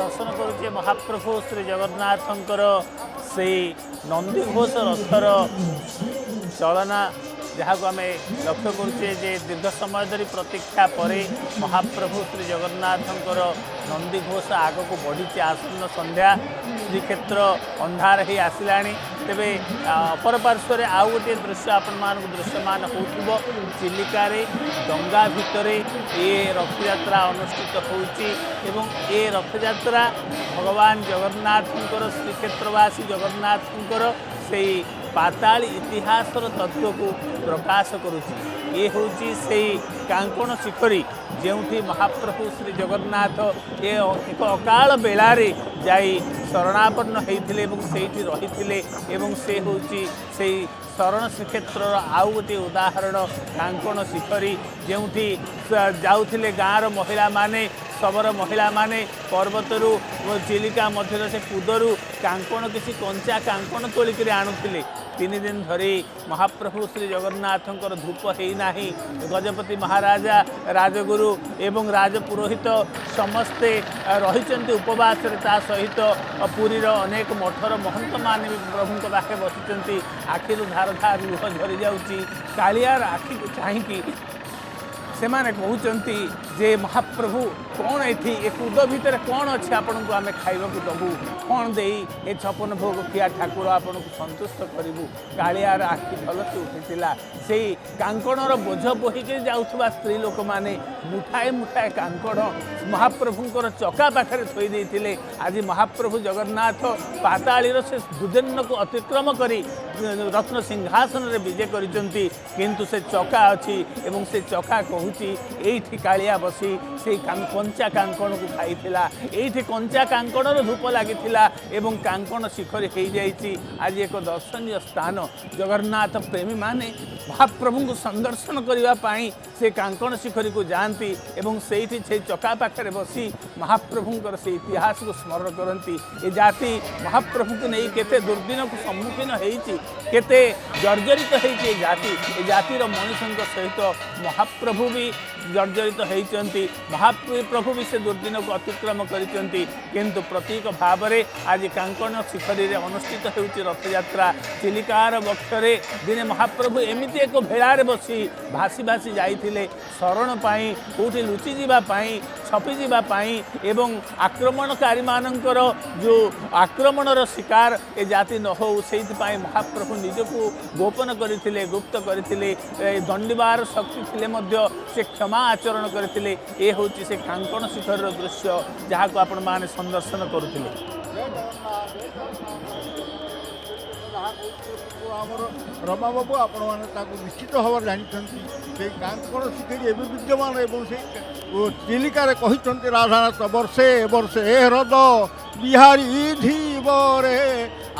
दर्शन करुचे महाप्रभु श्री जगन्नाथंकर से नंदीघोष रथर चलना जहाँ को आम लक्ष्य करुचे जे दीर्घ समय धरी प्रतीक्षा पर महाप्रभु श्री जगन्नाथंकर नंदीघोष आग को बढ़ी आसन्न संध्या श्रीक्षेत्र अंधार ही आसला तेरे अपर पार्श्व आउ गोटे दृश्य आपण मान दृश्यमान हो चिलिका डंगा भितर ये रथयात्रा अनुष्ठित होती रथयात्रा भगवान जगन्नाथंकर श्रीक्षेत्रवासी जगन्नाथंकर से पाताल इतिहासर तत्व को प्रकाश करुच्ची ये हूँ से कांकण शिखरी जो महाप्रभु श्री जगन्नाथ ये एक अकाल बेलारे जाई शरणापन्न होते रही से हूँ से शरण श्रीक्षेत्र आउ गोटे उदाहरण कांकण शिखरी जो जाऊे गाँवर महिला माने सबर महिला माने पर्वतरू चिलिका मध्य से कूदरू कांकण किसी कंचा कांकण तोलिक आणुले 3 दिन धरी महाप्रभु श्री जगन्नाथंकर धूप होना गजपति महाराजा राजगुरु एवं राजपुरोहित समस्ते रही उपवास सहित पुरीर अनेक मठर महंत मान भी प्रभु पाखे बसी आखिर धार धार लुह झरी जाऊँगी कालियार आखि को चाहिए से माने कहते जे महाप्रभु कौन ये कूद भितर कौन अच्छे आपण को आम खाइबा दबू कौन दे ये 56 भोग खिया ठाकुर आपन को संतुष्ट करूँ कालियार आखि भलसे उठीला से कांकणर बोझ बोहिक जाऊा स्त्री लोक मैंने मुठाए मुठाए कांकण महाप्रभुंर चका पाखे थोई देते आज महाप्रभु जगन्नाथ पातालीर से दुर्जन को अतिक्रम करी रत्न सिंहासन रे विजय करिसंती किंतु से चका अच्छी एवं से चका कहूँ ये कालिया बसी से कंचा कांकण को खाईला ये कंचा कांकणर धूप लगी एवं कांकण शिखर हो जाइए आज एक दर्शनीय स्थान जगन्नाथ प्रेमी माने महाप्रभु को संदर्शन करने से कांकण शिखरी को जाती एवं से चका पाखे बसी महाप्रभुंर से इतिहास को स्मरण करती ये जाति महाप्रभु को नहीं केते दुर्दिन को सम्मुखीन होते जर्जरित होती जातिर मनुष्यों सहित महाप्रभु भी जर्जरित होती महाप्रभु भी से दुर्दिन को अतिक्रम करती किंतु प्रतीक भाव में आज कांकण शिखरी रे अनुष्ठित होती रथयात्रा चिलिकार वक्षरे दिने महाप्रभु एमती एक भेड़ार बसी भासी भासी जाइए शरण पाई कौटी लुचि जावाई छपी जावाई एवं आक्रमणकारी मानकर जो आक्रमणर शिकार ए जाति न हो से महाप्रभु निजको गोपन करते गुप्त करते दंडीबार शक्ति थिले से क्षमा आचरण करते ये हूँ से कांकण शिखर दृश्य जहाँ को आपण माने संदर्शन करुले रमा बाबू आपण मैंने निश्चित भाव जानते से कांकण शिखरी एवं विद्यमान एवं से चिलिकार कहते राधानाथ वर्षे वर्षे ह्रद बिहारी धीवरे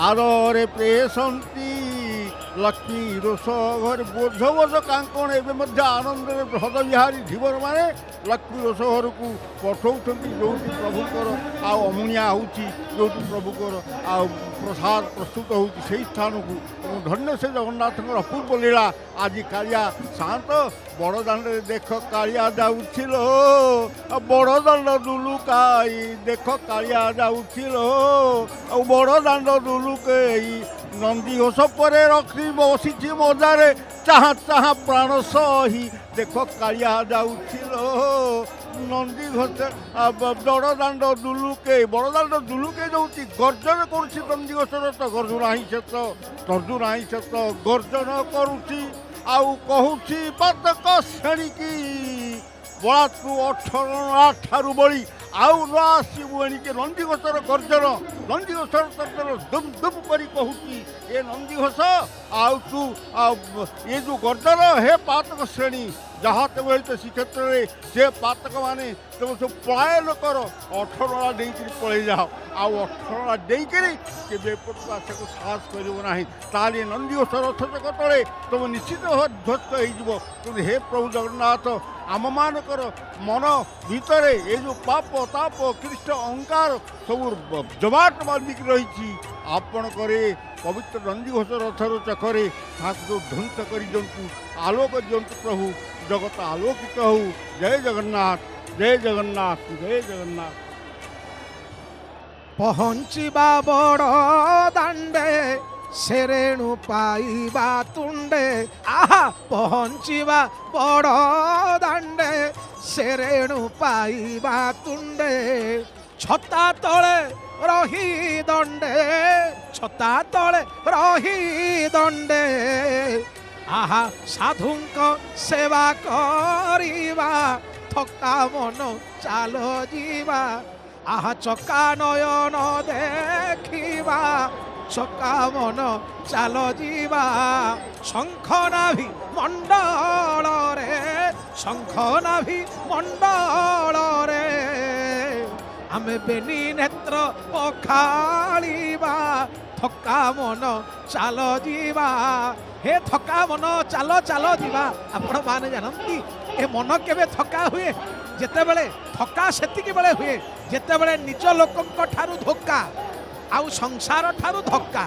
आदरे प्रेसंती लक्ष्मी रोष घर बोझ बोझ कांकण एवं आनंद ह्रद बिहारी धीवर माने लक्ष्मी रोष घर को पठाऊँ जो प्रभुकर आमुनिया हो प्रभुकर आ प्रसाद प्रस्तुत हो स्थान को धन्य से जगन्नाथ अपूर्व लीला आज कालिया शांत बड़दाण्ड देख कालिया जाऊलो बड़दाण्ड दुलुकाई देख कालिया जाऊलो बड़दाण्ड दुलुकई नंदीघोष पर रखी बसी मजारे चाह चाह प्राण सही देख कालिया जाऊलो नंदीघोष बड़दाण्ड दुलुके जाऊँगी गर्जन करुँच नंदीघोष तो गर्जुना सत गर्जन करुँची आउ कहूँ पातक श्रेणीकी बलात्तु 18 ठारू बड़ी आउ न आसबू एणिके नंदीघोषर गर्जन नंदीघोषर तर्जन दुम दुम कर कहूँ ए नंदीघोष आउ तू ये जो गर्जन हे पातक श्रेणी जहाँ तुम तो श्रीक्षेत्र में से पातक माने तुम सब पलायन कर 18 देकर पलि जाओ आउ 18 देकर के आशा को साहस करना ताली नंदीघोष रथ तले तुम निश्चित भाव ध्वस्त हो हे प्रभु जगन्नाथ आम मानकर मन भितर ये जो पाप ताप कृष्ण अहंकार सब जमाट बांधिक रही आपण करे पवित्र नंदीघोष रथर चकरे जो ध्वंस कर दिंतु आलोक दिंतु प्रभु जगत आलोकित हो। जय जगन्नाथ जय जगन्नाथ जय जगन्नाथ। ପହଞ୍ଚିବା ବଡ଼ ଦାଣ୍ଡେ ସେରେଣୁ ପାଇବା ତୁଣ୍ଡେ ଆହା ପହଞ୍ଚିବା ବଡ଼ ଦାଣ୍ଡେ ସେରେଣୁ ପାଇବା ତୁଣ୍ଡେ ଛତା ତଳେ ରହି ଦଣ୍ଡେ ଛତା ତଳେ ରହି ଦଣ୍ଡେ ଆହା ସାଧୁଙ୍କ ସେବା କରିବା ଥକା ମନ ଚାଲ ଯିବା ଆହା ଚକା ନୟନ ଦେଖିବା ଚକା ମନ ଚାଲ ଯିବା ଶଙ୍ଖ ନାଭି ମଣ୍ଡଳରେ ଶଙ୍ଖ ନାଭି ମଣ୍ଡଳରେ ଆମେ ବେନି ନେତ୍ର ପଖାଳିବା ଥକା ମନ ଚାଲ ଯିବା ହେ ଥକା ମନ ଚାଲ ଚାଲ ଯିବା ଆପଣ ମାନେ ଜାଣନ୍ତି ଏ ମନ କେବେ ଥକା ହୁଏ ଯେତେବେଳେ ଥକା ସେତିକି ବେଳେ ହୁଏ ଯେତେବେଳେ ନିଜ ଲୋକଙ୍କ ଠାରୁ ଧୋକା ଆଉ ସଂସାର ଠାରୁ ଧକ୍କା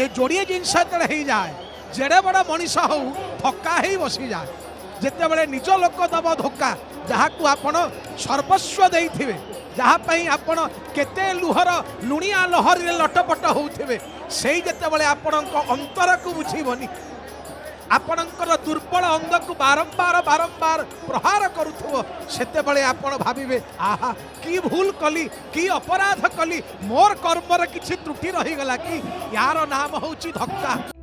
ଏ ଯୋଡ଼ିଏ ଜିନିଷ ଯେତେବେଳେ ହେଇଯାଏ ଯେଡ଼େ ବଡ଼ ମଣିଷ ହଉ ଥକା ହେଇ ବସିଯାଏ ଯେତେବେଳେ ନିଜ ଲୋକ ଦବ ଧୋକା ଯାହାକୁ ଆପଣ ସର୍ବସ୍ୱ ଦେଇଥିବେ ଯାହା ପାଇଁ ଆପଣ କେତେ ଲୁହର ଲୁଣିଆ ଲହରୀରେ ଲଟପଟ ହେଉଥିବେ ସେଇ ଯେତେବେଳେ ଆପଣଙ୍କ ଅନ୍ତରକୁ ବୁଝିବନି ଆପଣଙ୍କର ଦୁର୍ବଳ ଅଙ୍ଗକୁ ବାରମ୍ବାର ବାରମ୍ବାର ପ୍ରହାର କରୁଥିବ ସେତେବେଳେ ଆପଣ ଭାବିବେ ଆହା କି ଭୁଲ କଲି କି ଅପରାଧ କଲି ମୋର କର୍ମରେ କିଛି ତ୍ରୁଟି ରହିଗଲା କି ୟାର ନାମ ହେଉଛି ଧକ୍କା।